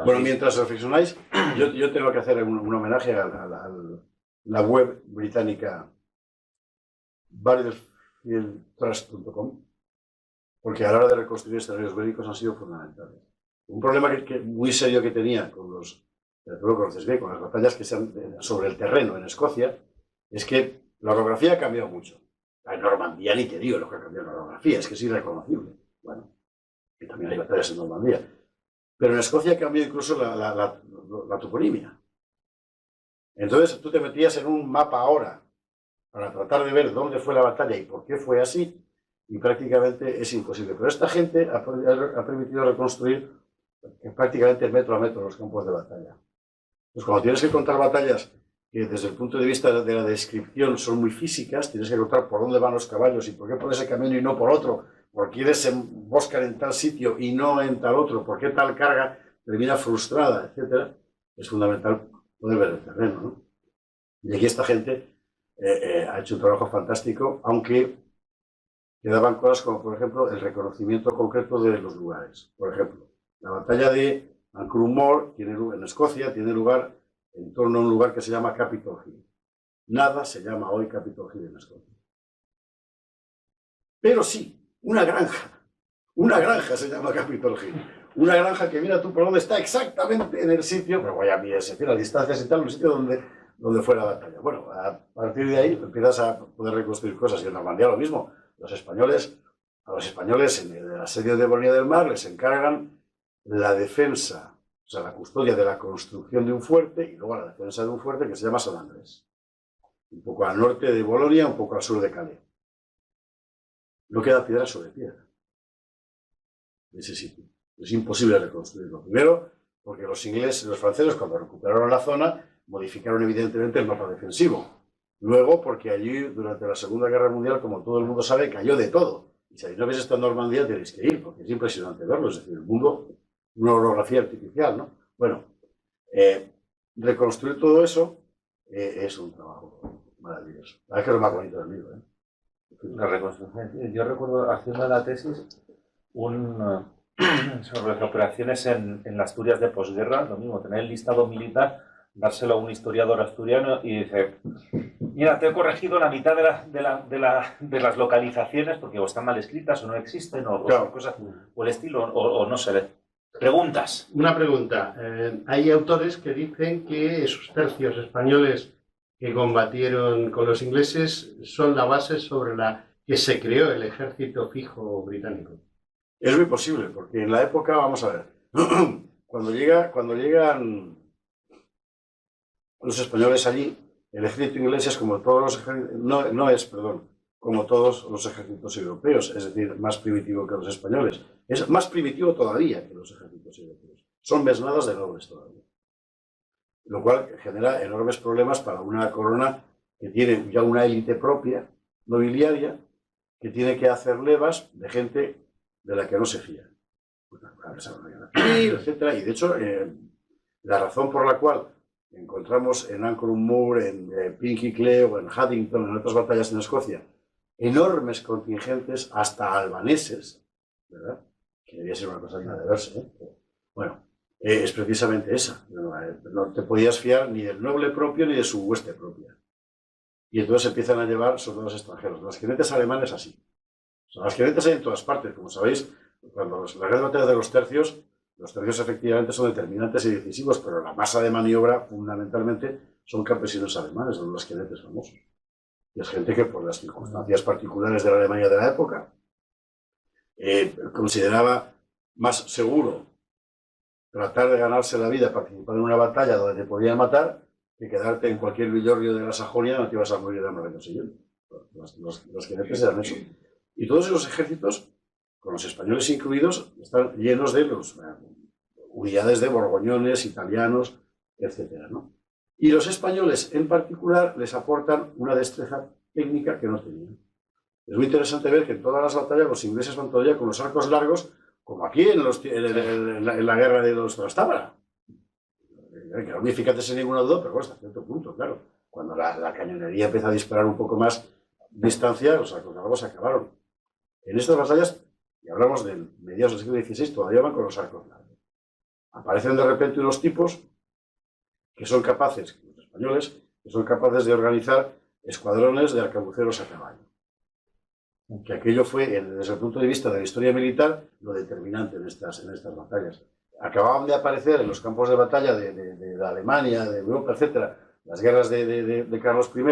Bueno, mientras reflexionáis, yo tengo que hacer un homenaje a la web británica battlefieldtrust.com, porque a la hora de reconstruir escenarios bélicos han sido fundamentales. Un problema muy serio que tenía con tú lo conoces bien, con las batallas que se han sobre el terreno en Escocia, es que la orografía ha cambiado mucho. En Normandía ni te digo lo que ha cambiado la orografía, es que es irreconocible. Bueno, que también hay batallas en Normandía. Pero en Escocia cambió incluso la toponimia. Entonces tú te metías en un mapa ahora para tratar de ver dónde fue la batalla y por qué fue así, y prácticamente es imposible. Pero esta gente ha permitido reconstruir prácticamente metro a metro los campos de batalla. Pues cuando tienes que contar batallas que desde el punto de vista de la descripción son muy físicas, tienes que contar por dónde van los caballos y por qué por ese camino y no por otro, por qué se emboscan en tal sitio y no en tal otro, por qué tal carga termina frustrada, etc. Es fundamental poder ver el terreno, ¿no? Y aquí esta gente ha hecho un trabajo fantástico, aunque quedaban cosas como, por ejemplo, el reconocimiento concreto de los lugares. Por ejemplo, la batalla de Ancrum Moor en Escocia tiene lugar en torno a un lugar que se llama Capitol Hill. Nada se llama hoy Capitol Hill en Escocia. Pero sí, una granja se llama Capitol Hill. Una granja que mira tú por dónde está exactamente en el sitio, pero voy a mí se las distancias y tal, el sitio donde fue la batalla. Bueno, a partir de ahí empiezas a poder reconstruir cosas. Y en Normandía lo mismo. A los españoles en el asedio de Bonilla del Mar les encargan la defensa, o sea, la custodia de la construcción de un fuerte y luego la defensa de un fuerte que se llama San Andrés. Un poco al norte de Bolonia, un poco al sur de Calais. No queda piedra sobre piedra de ese sitio. Es imposible reconstruirlo. Primero, porque los franceses, cuando recuperaron la zona, modificaron evidentemente el mapa defensivo. Luego, porque allí, durante la Segunda Guerra Mundial, como todo el mundo sabe, cayó de todo. Y si no habéis estado en Normandía, tenéis que ir, porque es impresionante verlo. Es decir, el mundo, una orografía artificial, ¿no? Bueno, reconstruir todo eso es un trabajo maravilloso. La verdad es que es lo más bonito del libro, ¿eh? La reconstrucción. Yo recuerdo haciendo la tesis sobre las operaciones en las Asturias de posguerra, lo mismo, tener el listado militar, dárselo a un historiador asturiano y dice, mira, te he corregido la mitad de las localizaciones porque o están mal escritas o no existen o Claro. son cosas o el estilo o no se ve. Preguntas. Una pregunta. Hay autores que dicen que esos tercios españoles que combatieron con los ingleses son la base sobre la que se creó el ejército fijo británico. Es muy posible, porque en la época, vamos a ver, cuando llegan los españoles allí, el ejército inglés es como todos los ejércitos, como todos los ejércitos europeos, es decir, más primitivo que los españoles. Es más primitivo todavía que los ejércitos europeos. Son mesnadas de nobles todavía. Lo cual genera enormes problemas para una corona que tiene ya una élite propia, nobiliaria, que tiene que hacer levas de gente de la que no se fía. etcétera. Y de hecho, la razón por la cual encontramos en Ancrum Moor, en Pinkie Cleo, en Haddington, en otras batallas en Escocia, enormes contingentes, hasta albaneses, ¿verdad? Que debía ser una cosa digna de verse, ¿eh? Bueno, es precisamente esa. No te podías fiar ni del noble propio ni de su hueste propia. Y entonces empiezan a llevar soldados extranjeros. Los jinetes alemanes así. O sea, los jinetes hay en todas partes. Como sabéis, cuando las grandes batallas de los tercios efectivamente son determinantes y decisivos, pero la masa de maniobra, fundamentalmente, son campesinos alemanes, son los jinetes famosos. Y es gente que, por las circunstancias particulares de la Alemania de la época, consideraba más seguro tratar de ganarse la vida participando en una batalla donde te podían matar que quedarte en cualquier villorrio de la Sajonia donde te ibas a morir de hambre al año siguiente. Los jinetes eran eso. Y todos esos ejércitos, con los españoles incluidos, están llenos de los unidades de borgoñones, italianos, etc., ¿no? Y los españoles, en particular, les aportan una destreza técnica que no tenían. Es muy interesante ver que en todas las batallas los ingleses van todavía con los arcos largos, como aquí en la guerra de los Trastámara. Que no muy eficaces sin ninguna duda, pero bueno, hasta cierto punto, claro. Cuando la cañonería empieza a disparar un poco más distancia, los arcos largos se acabaron. En estas batallas, y hablamos de mediados del siglo XVI, todavía van con los arcos largos. Aparecen de repente unos tipos que son capaces, los españoles, que son capaces de organizar escuadrones de arcabuceros a caballo. Que aquello fue, desde el punto de vista de la historia militar, lo determinante en estas batallas. Acababan de aparecer en los campos de batalla de Alemania, de Europa, etc., las guerras de Carlos I.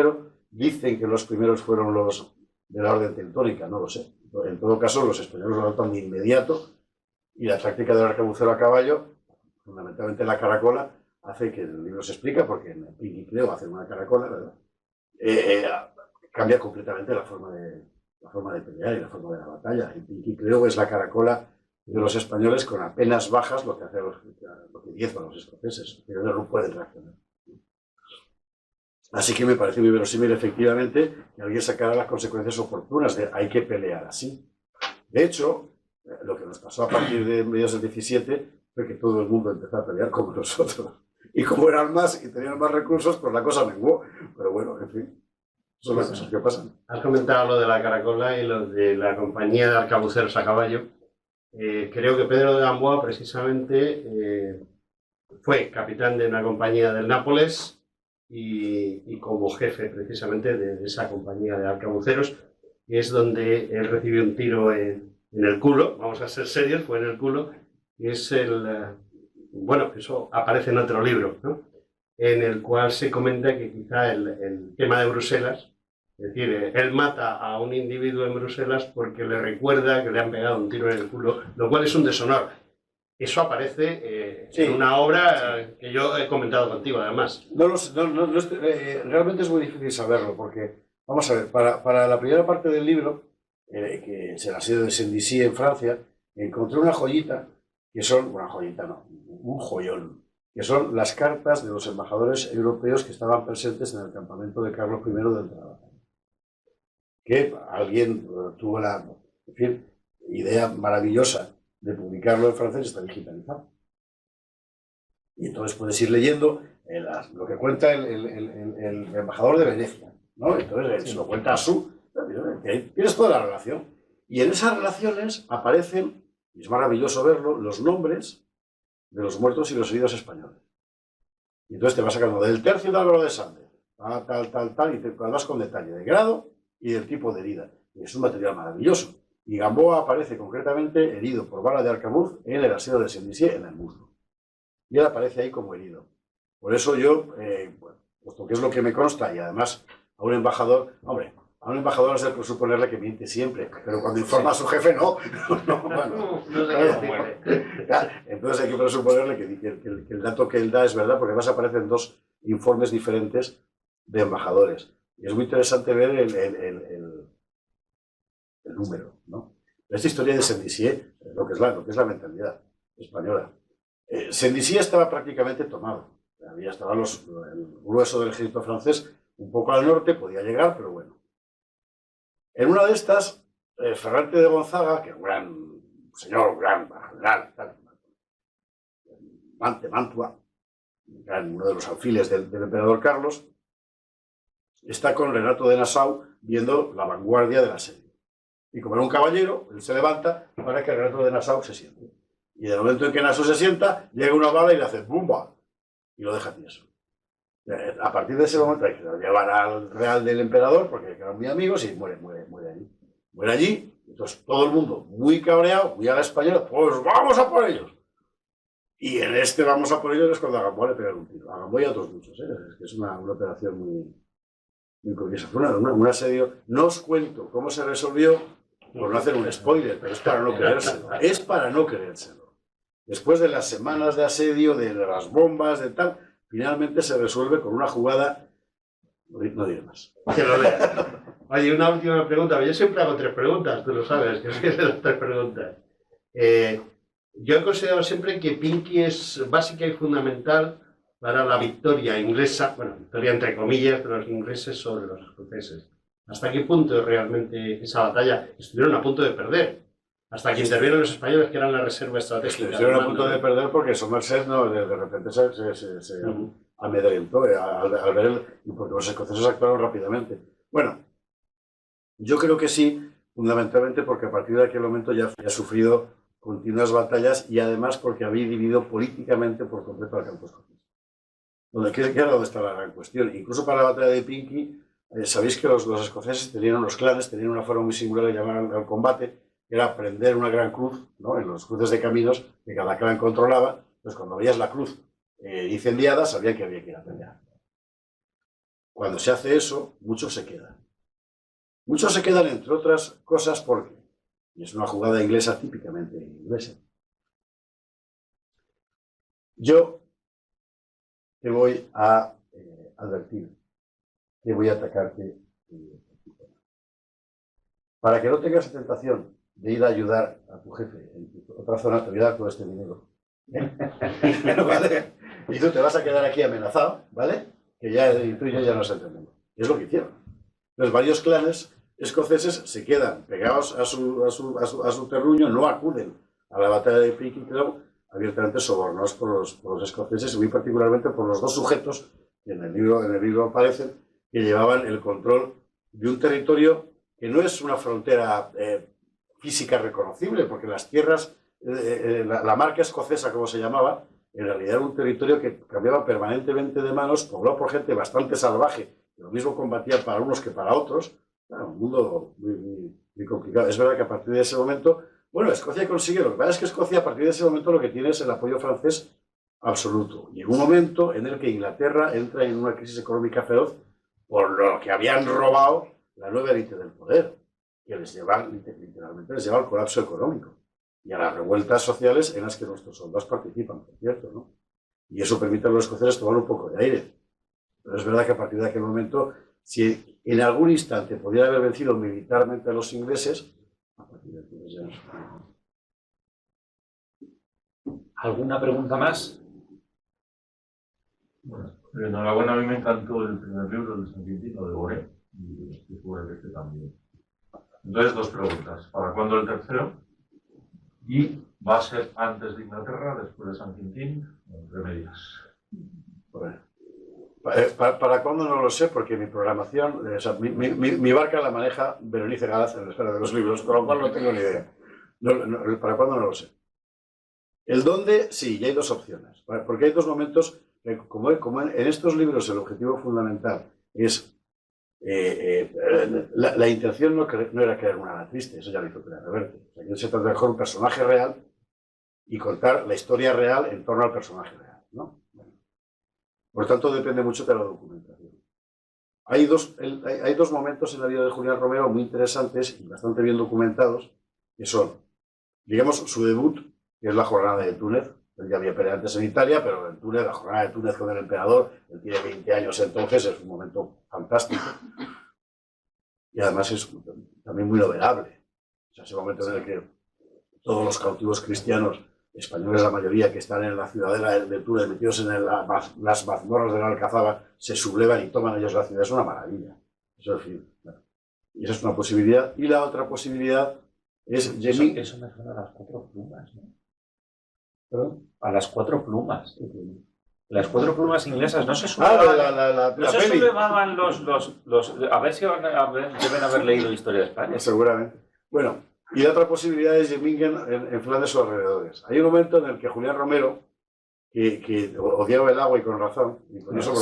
Dicen que los primeros fueron los de la Orden Teutónica, no lo sé. En todo caso, los españoles lo adoptan de inmediato y la táctica del arcabucero a caballo, fundamentalmente la caracola, hace que el libro se explica, porque en Pinkie Cleo hacen una caracola, ¿verdad? Cambia completamente la forma de pelear y la forma de la batalla. En Pinkie Cleo es la caracola de los españoles con apenas bajas, lo que diezman los escoceses, que no pueden reaccionar. Así que me parece muy verosímil, efectivamente, que alguien sacara las consecuencias oportunas de hay que pelear así. De hecho, lo que nos pasó a partir de mediados del 17 fue que todo el mundo empezó a pelear como nosotros. Y como eran más y tenían más recursos, pues la cosa menguó. Pero bueno, en fin, son las cosas que pasan. Has comentado lo de la caracola y lo de la compañía de arcabuceros a caballo. Creo que Pedro de Gamboa, precisamente, fue capitán de una compañía del Nápoles y como jefe, precisamente, de esa compañía de arcabuceros. Y es donde él recibió un tiro en el culo, vamos a ser serios, fue en el culo, y es bueno, eso aparece en otro libro, ¿no? En el cual se comenta que quizá el tema de Bruselas, es decir, él mata a un individuo en Bruselas porque le recuerda que le han pegado un tiro en el culo, lo cual es un deshonor. Eso aparece en una obra que yo he comentado contigo, además. Realmente es muy difícil saberlo, porque, vamos a ver, para la primera parte del libro, que se la ha sido de Saint-Dizier en Francia, encontré una joyita, un joyón, que son las cartas de los embajadores europeos que estaban presentes en el campamento de Carlos I de Entrada. Que alguien tuvo la idea maravillosa de publicarlo en francés, está digitalizado. Y entonces puedes ir leyendo lo que cuenta el embajador de Venecia, ¿no? Entonces se lo cuenta a tienes toda la relación. Y en esas relaciones aparecen, y es maravilloso verlo, los nombres de los muertos y los heridos españoles. Y entonces te vas sacando del tercio de Álvaro de Sande, tal, y te vas con detalle de grado y del tipo de herida. Y es un material maravilloso. Y Gamboa aparece concretamente herido por bala de arcabuz en el asedio de Saint-Dizier, en el muslo. Y él aparece ahí como herido. Por eso yo, puesto que es lo que me consta, y además a un embajador es de suponerle que miente siempre, pero cuando informa a su jefe, no. Entonces hay que presuponerle que el dato que él da es verdad, porque además aparecen dos informes diferentes de embajadores. Y es muy interesante ver el número, ¿no? Esta historia de Saint-Dizier, lo que es la mentalidad española. Saint-Dizier estaba prácticamente tomado. Estaba el grueso del ejército francés un poco al norte, podía llegar, pero bueno. En una de estas, Ferrante de Gonzaga, que es un gran señor gran general, Mantua, uno de los alfiles del emperador Carlos, está con Renato de Nassau viendo la vanguardia del asedio. Y como era un caballero, él se levanta para que Renato de Nassau se siente. Y en el momento en que Nassau se sienta, llega una bala y le hace ¡bumba! Y lo deja tieso. A partir de ese momento hay que llevar al real del emperador, porque eran muy amigos, y muere allí. Muere allí, entonces todo el mundo muy cabreado, muy a la española, pues vamos a por ellos. Y en este vamos a por ellos es cuando a Gamboa le pegan un tiro. A Gamboa y a otros muchos, ¿eh? Es que es una operación muy curiosa. Fue un asedio. No os cuento cómo se resolvió, por no hacer un spoiler, pero es para no creérselo. Es para no creérselo. Después de las semanas de asedio, de las bombas, de tal, finalmente se resuelve con una jugada. No diré más. Que lo vean. Oye, una última pregunta. Yo siempre hago 3 preguntas, tú lo sabes, que soy de las 3 preguntas. Yo he considerado siempre que Pinkie es básica y fundamental para la victoria inglesa, bueno, victoria entre comillas de los ingleses sobre los escoceses. ¿Hasta qué punto realmente esa batalla estuvieron a punto de perder? Hasta que intervinieron los españoles, que eran la reserva estratégica. Estuvieron a punto de perder porque Somerset de repente se amedrentó al ver y porque los escoceses actuaron rápidamente. Bueno, yo creo que sí, fundamentalmente porque a partir de aquel momento ya había sufrido continuas batallas y además porque había dividido políticamente por completo al campo escocés. ¿Qué era donde está la gran cuestión? Incluso para la batalla de Pinkie, sabéis que los escoceses tenían unos clanes, tenían una forma muy singular de llamar al combate, que era prender una gran cruz, ¿no?, en los cruces de caminos que cada clan controlaba. Entonces, cuando veías la cruz incendiada, sabían que había que ir a pelear. Cuando se hace eso, muchos se quedan. Muchos se quedan, entre otras cosas, porque, y es una jugada inglesa típicamente inglesa, yo te voy a advertir que voy a atacarte para que no tengas la tentación de ir a ayudar a tu jefe en otra zona, te voy a dar todo este dinero. ¿Vale? Y tú te vas a quedar aquí amenazado, ¿vale? Que ya tú y yo ya nos entendemos. Y es lo que hicieron. Los varios clanes escoceses se quedan pegados a su terruño, no acuden a la batalla de Pinkie, pero abiertamente sobornados por los escoceses, y muy particularmente por los 2 sujetos que en el libro aparecen, que llevaban el control de un territorio que no es una frontera física reconocible, porque las tierras, la marca escocesa, como se llamaba, en realidad era un territorio que cambiaba permanentemente de manos, poblado por gente bastante salvaje, que lo mismo combatía para unos que para otros. Era un mundo muy complicado. Es verdad que a partir de ese momento, bueno, Escocia consigue, lo que pasa es que Escocia a partir de ese momento lo que tiene es el apoyo francés absoluto. Y en un momento en el que Inglaterra entra en una crisis económica feroz por lo que habían robado la nueva élite del poder, que literalmente les lleva al colapso económico y a las revueltas sociales en las que nuestros soldados participan, por cierto, ¿no? Y eso permite a los escoceses tomar un poco de aire. Pero es verdad que a partir de aquel momento, si en algún instante podían haber vencido militarmente a los ingleses, a partir de entonces ya no. ¿Alguna pregunta más? Bueno, enhorabuena, a mí me encantó el primer libro de San Quintín, lo devoré, y estoy seguro que este también. Entonces, 2 preguntas. ¿Para cuándo el tercero? ¿Y va a ser antes de Inglaterra, después de San Quintín? ¿Entre medias? Bueno, ¿para cuándo? No lo sé, porque mi programación, o sea, mi barca la maneja Berenice Galaz en la esfera de los libros, con lo cual no tengo ni idea. ¿Para cuándo? No lo sé. El dónde, sí, y hay 2 opciones. Porque hay 2 momentos, como en estos libros el objetivo fundamental es... la intención no era crear una ala triste, eso ya lo hizo Pérez Reverte. O sea, se trata de dejar un personaje real y contar la historia real en torno al personaje real, ¿no? Bueno. Por tanto, depende mucho de la documentación. Hay dos momentos en la vida de Julián Romero muy interesantes y bastante bien documentados, que son, digamos, su debut, que es la jornada de Túnez. Él ya había peleado antes en Italia, pero en Túnez, la jornada de Túnez con el emperador, él tiene 20 años entonces, es un momento fantástico. Y además es también muy novelable. O sea, ese momento en el que todos los cautivos cristianos, españoles la mayoría, que están en la ciudadela de Túnez, metidos en las mazmorras de la Alcazaba, se sublevan y toman ellos la ciudad, es una maravilla. Eso, en fin, bueno. Y esa es una posibilidad. Y la otra posibilidad es Jemingen. Eso me suena a las 4 plumas, ¿no? ¿Perdón? A las 4 plumas. Las 4 plumas inglesas no se Ah, sublevaban. la No se peli. sublevaban a ver si deben haber leído Historia de España. Seguramente. Bueno, y la otra posibilidad es Jemingen en Flandes o alrededores. Hay un momento en el que Julián Romero, que odiaba el agua y con razón, y con eso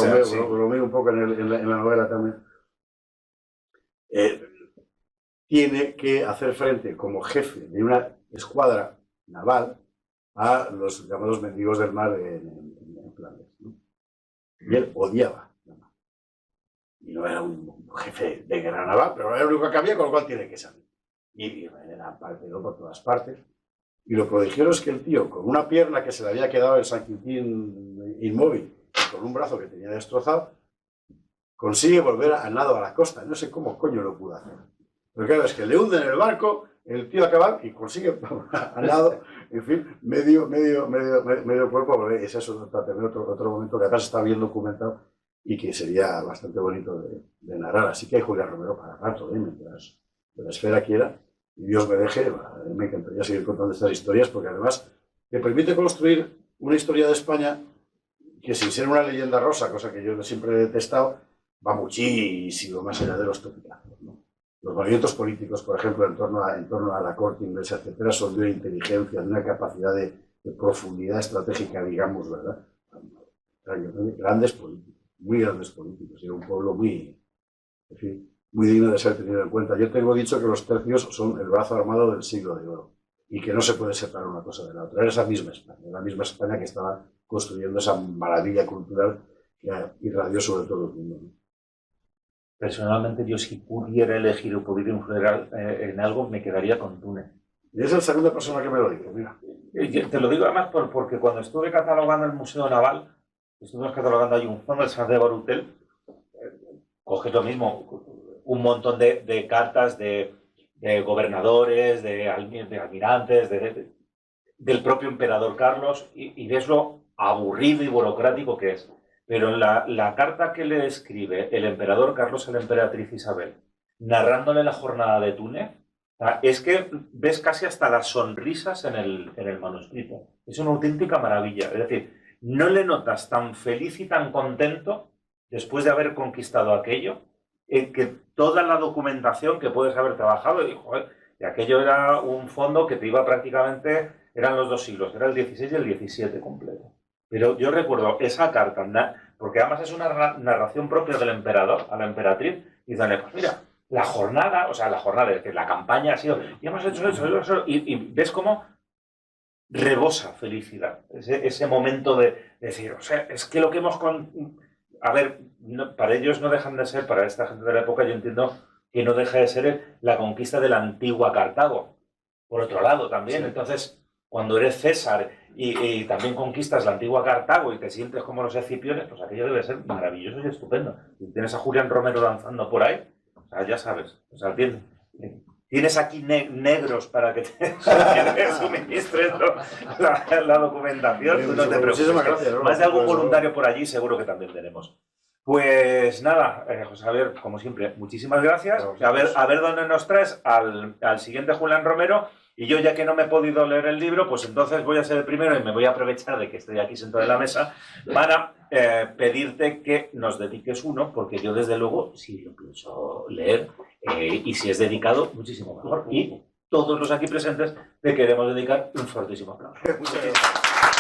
bromeo un poco en la novela también, tiene que hacer frente como jefe de una escuadra naval a los llamados mendigos del mar en Flandes, ¿no? Y él odiaba la mar. Y no era un jefe de guerra naval, pero era lo único que había, con lo cual tiene que salir. Y era partido por todas partes. Y lo prodigioso es que el tío, con una pierna que se le había quedado en San Quintín inmóvil, y con un brazo que tenía destrozado, consigue volver a nado a la costa. No sé cómo coño lo pudo hacer. Pero claro, es que le hunden el barco, el tío acaba y consigue a nado, en fin, medio cuerpo, porque ese es otro momento que además está bien documentado y que sería bastante bonito de narrar. Así que hay Julián Romero para rato, mientras la esfera quiera y Dios me deje, me encantaría seguir contando estas historias porque además te permite construir una historia de España que sin ser una leyenda rosa, cosa que yo siempre he detestado, va muchísimo más allá de los topicazos, ¿no? Los movimientos políticos, por ejemplo, en torno a la corte inglesa, etcétera, son de una inteligencia, de una capacidad de profundidad estratégica, digamos, ¿verdad? Grandes políticos, muy grandes políticos, y un pueblo muy, en fin, muy digno de ser tenido en cuenta. Yo tengo dicho que los tercios son el brazo armado del siglo de oro y que no se puede separar una cosa de la otra. Era esa misma España, la misma España que estaba construyendo esa maravilla cultural que irradió sobre todo el mundo, ¿no? Personalmente, yo si pudiera elegir o pudiera influir en algo, me quedaría con Túnez. Y es la segunda persona que me lo dice, mira. Te lo digo además porque cuando estuve catalogando el Museo Naval, estuvimos catalogando ahí un fondo del San de Barutel, coges lo mismo, un montón de cartas de gobernadores, de almirantes, del propio emperador Carlos, y ves lo aburrido y burocrático que es. Pero la carta que le escribe el emperador Carlos a la emperatriz Isabel, narrándole la jornada de Túnez, es que ves casi hasta las sonrisas en el manuscrito. Es una auténtica maravilla. Es decir, no le notas tan feliz y tan contento después de haber conquistado aquello, que toda la documentación que puedes haber trabajado, y aquello era un fondo que te iba prácticamente, eran los 2 siglos, era el 16 y el 17 completo. Pero yo recuerdo esa carta, porque además es una narración propia del emperador a la emperatriz, y diciéndole, pues mira, la jornada, es decir, la campaña ha sido, y hemos hecho eso, y ves cómo rebosa felicidad, ese momento de decir, o sea, es que lo que hemos... A ver, para ellos no dejan de ser, para esta gente de la época, yo entiendo que no deja de ser la conquista de la antigua Cartago, por otro lado también. Sí. Entonces, cuando eres César y también conquistas la antigua Cartago y te sientes como los escipiones, pues aquello debe ser maravilloso y estupendo. Si tienes a Julián Romero lanzando por ahí, o sea, ya sabes, o sea, tienes aquí negros para que te suministres la documentación. No te preocupes. Gracias, ¿no? Más de algún voluntario por allí seguro que también tenemos. Pues nada, José Javier, como siempre, muchísimas gracias. A ver dónde nos traes al siguiente Julián Romero. Y yo, ya que no me he podido leer el libro, pues entonces voy a ser el primero y me voy a aprovechar de que estoy aquí sentado en la mesa para pedirte que nos dediques uno, porque yo desde luego sí lo pienso leer y si es dedicado, muchísimo mejor. Y todos los aquí presentes te queremos dedicar un fortísimo aplauso. Muchas gracias.